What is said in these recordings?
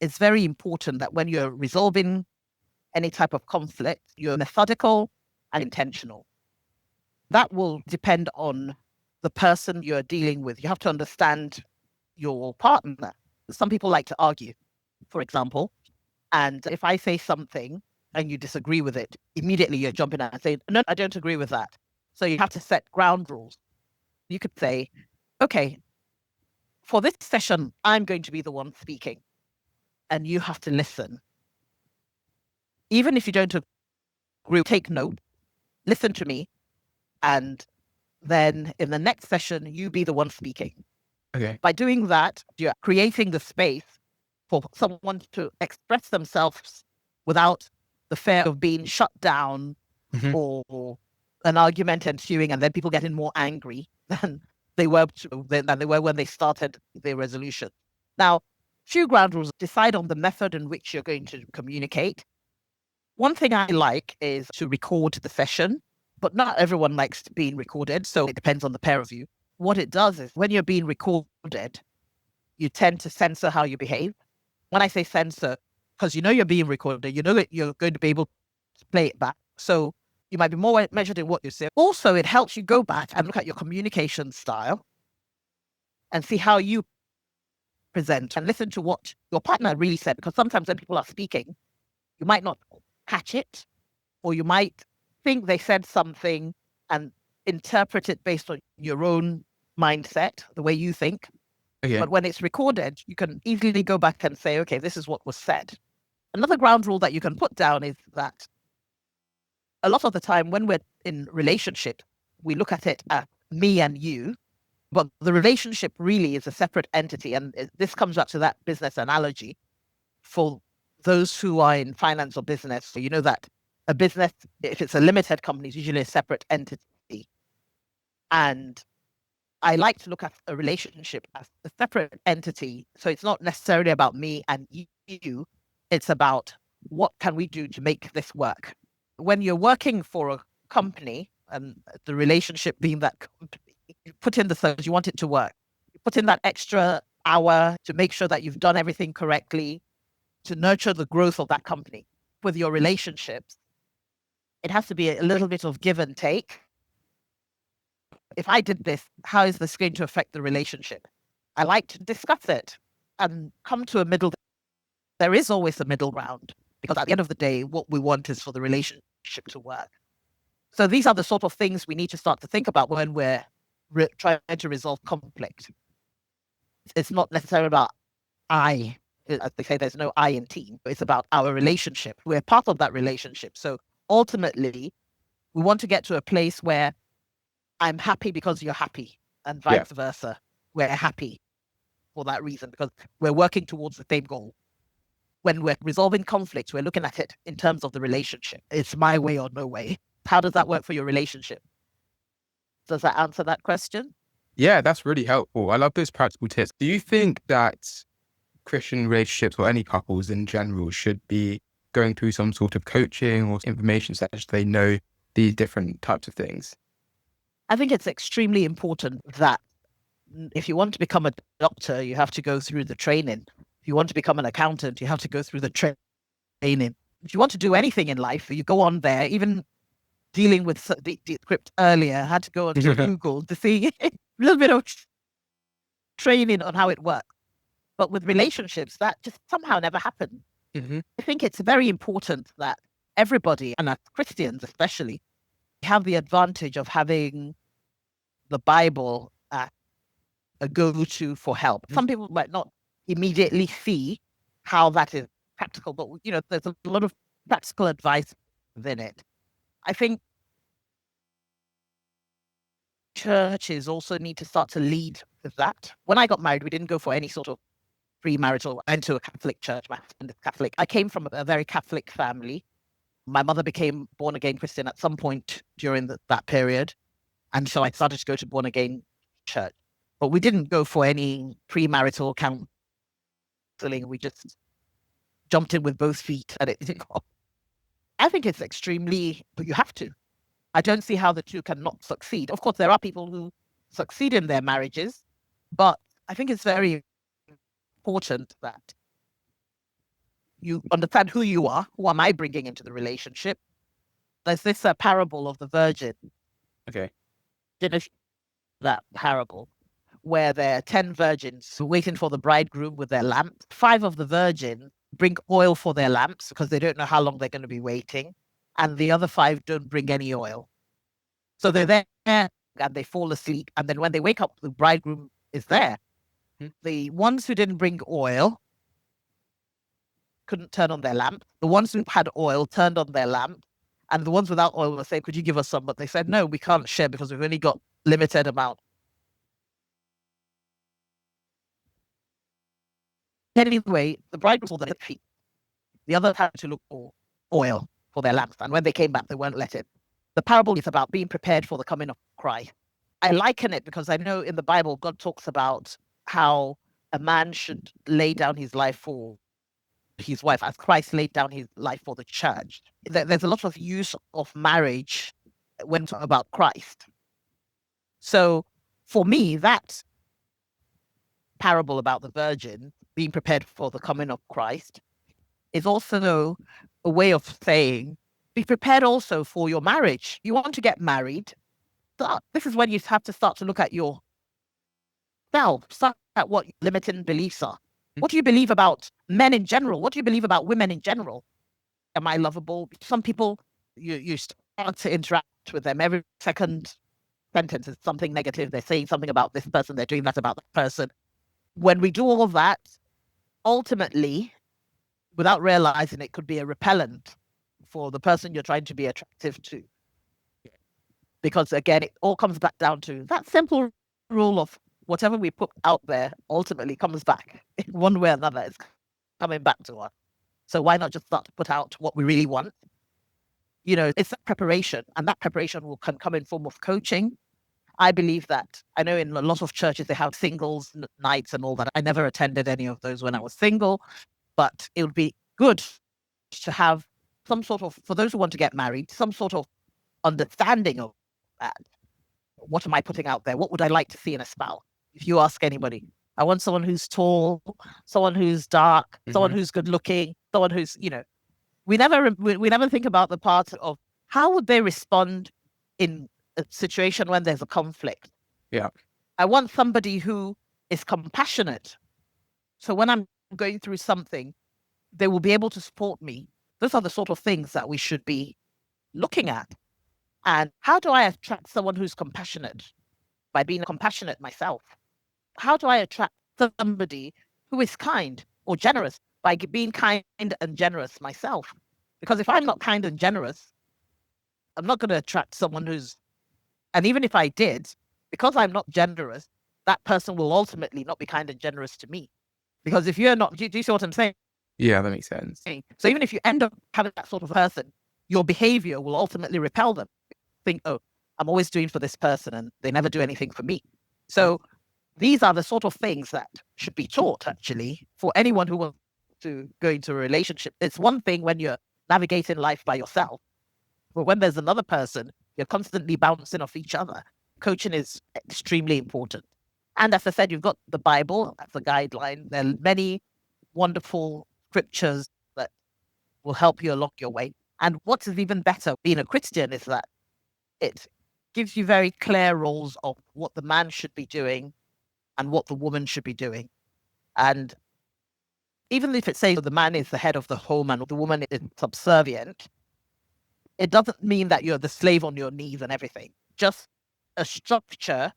it's very important that when you're resolving any type of conflict, you're methodical and intentional. That will depend on the person you're dealing with. You have to understand your partner. Some people like to argue, for example. And if I say something and you disagree with it, immediately you're jumping out and saying, no, I don't agree with that. So you have to set ground rules. You could say, okay, for this session, I'm going to be the one speaking, and you have to listen. Even if you don't agree, take note, listen to me, and then in the next session, you be the one speaking. Okay. By doing that, you're creating the space for someone to express themselves without the fear of being shut down Hmm. or an argument ensuing, and then people getting more angry than they were when they started the resolution. Now, few ground rules: decide on the method in which you're going to communicate. One thing I like is to record the session, but not everyone likes being recorded, so it depends on the pair of you. What it does is when you're being recorded, you tend to censor how you behave. When I say censor, because you know you're being recorded, you know that you're going to be able to play it back. So you might be more measured in what you say. Also, it helps you go back and look at your communication style and see how you present and listen to what your partner really said. Because sometimes when people are speaking, you might not catch it, or you might think they said something and interpret it based on your own mindset, the way you think. Okay. But when it's recorded, you can easily go back and say, okay, this is what was said. Another ground rule that you can put down is that a lot of the time when we're in relationship, we look at it as me and you, but the relationship really is a separate entity. And this comes back to that business analogy. For those who are in finance or business, so you know that a business, if it's a limited company, is usually a separate entity. And I like to look at a relationship as a separate entity. So it's not necessarily about me and you. It's about what can we do to make this work. When you're working for a company, and the relationship being that company, you put in the service, you want it to work. You put in that extra hour to make sure that you've done everything correctly, to nurture the growth of that company. With your relationships, it has to be a little bit of give and take. If I did this, how is this going to affect the relationship? I like to discuss it and come to a middle. There is always a middle ground, because at the end of the day, what we want is for the relationship to work. So these are the sort of things we need to start to think about when we're trying to resolve conflict. It's not necessarily about I, as they say, there's no I in team. It's about our relationship. We're part of that relationship. So ultimately, we want to get to a place where I'm happy because you're happy, and Yeah. vice versa. We're happy for that reason because we're working towards the same goal. When we're resolving conflicts, we're looking at it in terms of the relationship. It's my way or no way. How does that work for your relationship? Does that answer that question? Yeah, that's really helpful. I love those practical tips. Do you think that Christian relationships or any couples in general should be going through some sort of coaching or information session so they know these different types of things? I think it's extremely important that if you want to become a doctor, you have to go through the training. If you want to become an accountant, you have to go through the training. If you want to do anything in life, you go on there. Even dealing with the script earlier, I had to go onto Google to see a little bit of training on how it works. But with relationships, that just somehow never happened. Hmm. I think it's very important that everybody, and as Christians especially, have the advantage of having the Bible as a go-to for help. Some people might not immediately see how that is practical, but there's a lot of practical advice within it. I think churches also need to start to lead with that. When I got married, we didn't go for any sort of premarital. I went to a Catholic church. My husband is Catholic. I came from a very Catholic family. My mother became born again Christian at some point during that period. And so I started to go to born again church. But we didn't go for any premarital counseling. We just jumped in with both feet and it didn't go. I think it's extremely, but you have to. I don't see how the two cannot succeed. Of course, there are people who succeed in their marriages, but I think it's very important that You understand who you are. Who am I bringing into the relationship? There's this parable of the virgin. Okay. Don't know if you know that parable where there are 10 virgins waiting for the bridegroom with their lamps. 5 of the virgins bring oil for their lamps because they don't know how long they're going to be waiting. And the other 5 don't bring any oil. So they're there and they fall asleep. And then when they wake up, the bridegroom is there. The ones who didn't bring oil couldn't turn on their lamp. The ones who had oil turned on their lamp. And the ones without oil were saying, could you give us some? But they said, no, we can't share because we've only got limited amount. Anyway, the bridegroom saw their feet. The others had to look for oil for their lamps. And when they came back, they weren't let in. The parable is about being prepared for the coming of Christ. I liken it because I know in the Bible, God talks about how a man should lay down his life for his wife as Christ laid down his life for the church. There's a lot of use of marriage when talking about Christ. So for me, that parable about the virgin being prepared for the coming of Christ is also a way of saying, be prepared also for your marriage. You want to get married. This is when you have to start to look at yourself, start at what limiting beliefs are. What do you believe about men in general? What do you believe about women in general? Am I lovable? Some people, you start to interact with them. Every second sentence is something negative. They're saying something about this person. They're doing that about that person. When we do all of that, ultimately, without realizing it, could be a repellent for the person you're trying to be attractive to. Because again, it all comes back down to that simple rule of whatever we put out there ultimately comes back in one way or another. It's coming back to us. So why not just start to put out what we really want? You know, it's that preparation, and that preparation can come in form of coaching. I believe that. I know in a lot of churches they have singles nights and all that. I never attended any of those when I was single, but it would be good to have some sort of, for those who want to get married, some sort of understanding of that. What am I putting out there? What would I like to see in a spouse? If you ask anybody, I want someone who's tall, someone who's dark, someone who's good looking, someone who's, you know, we never think about the part of how would they respond in a situation when there's a conflict. Yeah. I want somebody who is compassionate. So when I'm going through something, they will be able to support me. Those are the sort of things that we should be looking at. And how do I attract someone who's compassionate? By being compassionate myself. How do I attract somebody who is kind or generous? By being kind and generous myself. Because if I'm not kind and generous, I'm not going to attract someone who's, and even if I did, because I'm not generous, that person will ultimately not be kind and generous to me. Because if you're not, do you see what I'm saying? Yeah, that makes sense. So even if you end up having that sort of person, your behavior will ultimately repel them. Think, oh, I'm always doing for this person and they never do anything for me. So these are the sort of things that should be taught actually for anyone who wants to go into a relationship. It's one thing when you're navigating life by yourself, but when there's another person, you're constantly bouncing off each other. Coaching is extremely important. And as I said, you've got the Bible as a guideline. There are many wonderful scriptures that will help you along your way. And what is even better being a Christian is that it gives you very clear rules of what the man should be doing and what the woman should be doing. And even if it says the man is the head of the home and the woman is subservient, it doesn't mean that you're the slave on your knees and everything. Just a structure.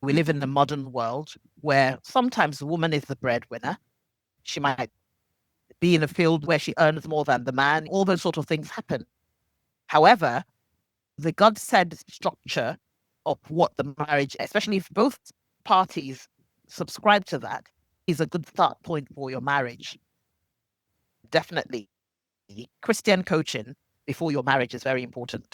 We live in the modern world where sometimes the woman is the breadwinner. She might be in a field where she earns more than the man. All those sort of things happen. However, the God said structure of what the marriage, especially if both parties subscribe to that, is a good start point for your marriage. Definitely. Christian coaching before your marriage is very important.